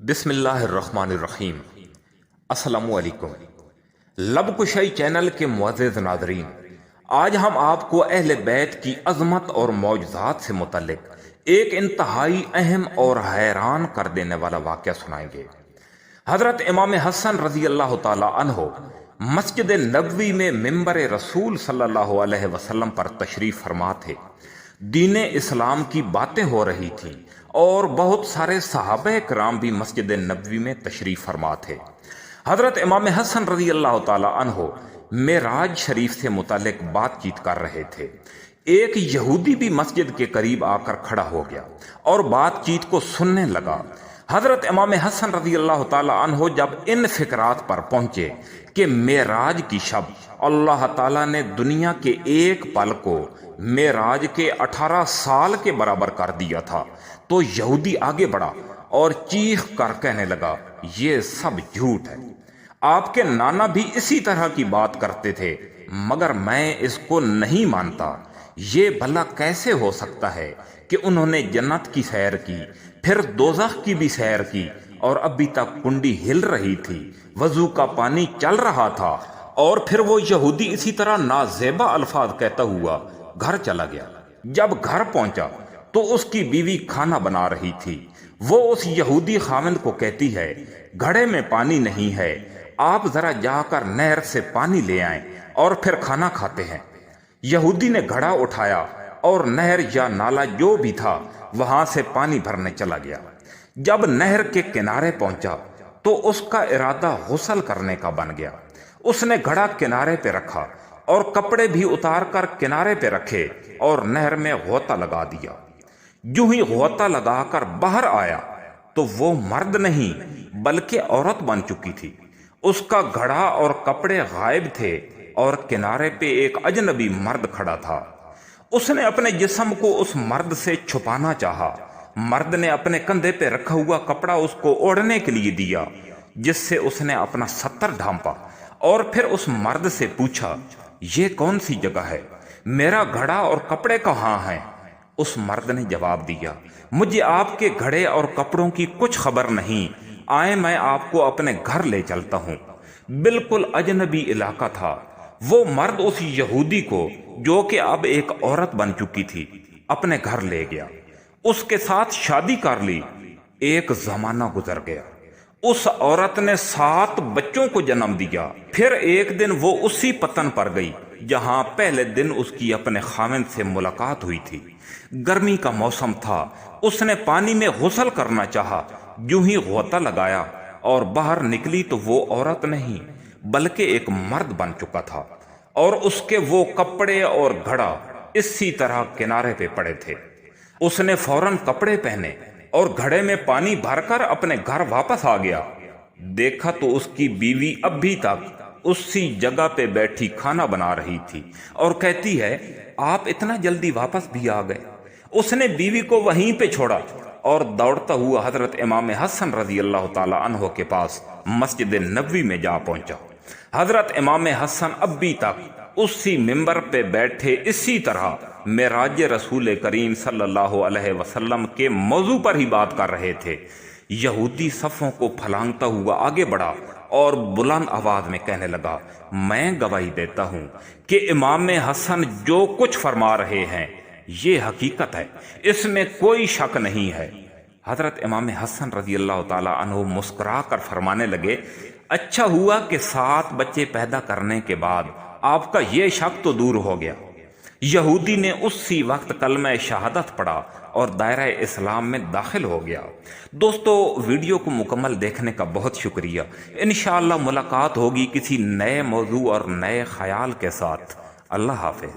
بسم اللہ الرحمن الرحیم۔ السلام علیکم۔ لب کشائی چینل کے معزز ناظرین، آج ہم آپ کو اہل بیت کی عظمت اور معجزات سے متعلق ایک انتہائی اہم اور حیران کر دینے والا واقعہ سنائیں گے۔ حضرت امام حسن رضی اللہ تعالی عنہ مسجد نبوی میں ممبر رسول صلی اللہ علیہ وسلم پر تشریف فرما تھے۔ دین اسلام کی باتیں ہو رہی تھیں اور بہت سارے صحابہ کرام بھی مسجد نبوی میں تشریف فرما تھے۔ حضرت امام حسن رضی اللہ تعالی عنہ معراج شریف سے متعلق بات چیت کر رہے تھے۔ ایک یہودی بھی مسجد کے قریب آ کر کھڑا ہو گیا اور بات چیت کو سننے لگا۔ حضرت امام حسن رضی اللہ تعالی عنہ جب ان فکرات پر پہنچے کہ معراج کی شب اللہ تعالیٰ نے دنیا کے ایک پل کو معراج کے 18 سال کے برابر کر دیا تھا، تو یہودی آگے بڑھا اور چیخ کر کہنے لگا، یہ سب جھوٹ ہے۔ آپ کے نانا بھی اسی طرح کی بات کرتے تھے، مگر میں اس کو نہیں مانتا۔ یہ بھلا کیسے ہو سکتا ہے کہ انہوں نے جنت کی سیر کی، پھر دوزخ کی بھی سیر کی، اور ابھی تک کنڈی ہل رہی تھی، وضو کا پانی چل رہا تھا، اور پھر وہ یہودی اسی طرح نازیبا الفاظ کہتا ہوا گھر چلا گیا۔ جب گھر پہنچا تو اس کی بیوی کھانا بنا رہی تھی۔ وہ اس یہودی خاوند کو کہتی ہے، گھڑے میں پانی نہیں ہے، آپ ذرا جا کر نہر سے پانی لے آئیں اور پھر کھانا کھاتے ہیں۔ یہودی نے گھڑا اٹھایا اور نہر یا نالا جو بھی تھا وہاں سے پانی بھرنے چلا گیا۔ جب نہر کے کنارے پہنچا تو اس کا ارادہ غسل کرنے کا بن گیا۔ اس نے گھڑا کنارے پہ رکھا اور کپڑے بھی اتار کر کنارے پہ رکھے اور نہر میں غوطہ لگا دیا۔ جو ہی غوطہ لگا کر باہر آیا تو وہ مرد نہیں بلکہ عورت بن چکی تھی۔ اس کا گھڑا اور کپڑے غائب تھے اور کنارے پہ ایک اجنبی مرد کھڑا تھا۔ اس نے اپنے جسم کو اس مرد سے چھپانا چاہا۔ مرد نے اپنے کندھے پہ رکھا ہوا کپڑا اس کو اوڑھنے کے لیے دیا، جس سے اس نے اپنا ستر ڈھانپا، اور پھر اس مرد سے پوچھا، یہ کون سی جگہ ہے؟ میرا گھڑا اور کپڑے کہاں ہیں؟ اس مرد نے جواب دیا، مجھے آپ کے گھڑے اور کپڑوں کی کچھ خبر نہیں، آئے میں آپ کو اپنے گھر لے چلتا ہوں۔ بالکل اجنبی علاقہ تھا۔ وہ مرد اس یہودی کو، جو کہ اب ایک عورت بن چکی تھی، اپنے گھر لے گیا، اس کے ساتھ شادی کر لی۔ ایک زمانہ گزر گیا، اس عورت نے 7 بچوں کو جنم دیا۔ پھر ایک دن وہ اسی پتن پر گئی جہاں پہلے دن اس کی اپنے خاوند سے ملاقات ہوئی تھی۔ گرمی کا موسم تھا۔ اس نے پانی میں غسل کرنا چاہا۔ جو ہی غوطہ لگایا اور باہر نکلی تو وہ عورت نہیں بلکہ ایک مرد بن چکا تھا، اور اس کے وہ کپڑے اور گھڑا اسی طرح کنارے پہ پڑے تھے۔ اس نے فوراً کپڑے پہنے اور گھڑے میں پانی بھر کر اپنے گھر واپس آ گیا۔ دیکھا تو اس کی بیوی اب بھی تک اسی جگہ پہ بیٹھی کھانا بنا رہی تھی اور کہتی ہے، آپ اتنا جلدی واپس بھی آ گئے۔ اس نے بیوی کو وہیں پہ چھوڑا اور دوڑتا ہوا حضرت امام حسن رضی اللہ تعالی عنہ کے پاس مسجد نبوی میں جا پہنچا۔ حضرت امام حسن اب بھی تک اسی ممبر پہ بیٹھے اسی طرح معراج رسول کریم صلی اللہ علیہ وسلم کے موضوع پر ہی بات کر رہے تھے۔ یہودی صفوں کو پھلانگتا ہوا آگے بڑھا اور بلند آواز میں کہنے لگا، میں گواہی دیتا ہوں کہ امام حسن جو کچھ فرما رہے ہیں یہ حقیقت ہے، اس میں کوئی شک نہیں ہے۔ حضرت امام حسن رضی اللہ تعالی عنہ مسکرا کر فرمانے لگے، اچھا ہوا کہ 7 بچے پیدا کرنے کے بعد آپ کا یہ شک تو دور ہو گیا۔ یہودی نے اسی وقت کلمہ شہادت پڑھا اور دائرہ اسلام میں داخل ہو گیا۔ دوستو، ویڈیو کو مکمل دیکھنے کا بہت شکریہ۔ انشاءاللہ ملاقات ہوگی کسی نئے موضوع اور نئے خیال کے ساتھ۔ اللہ حافظ۔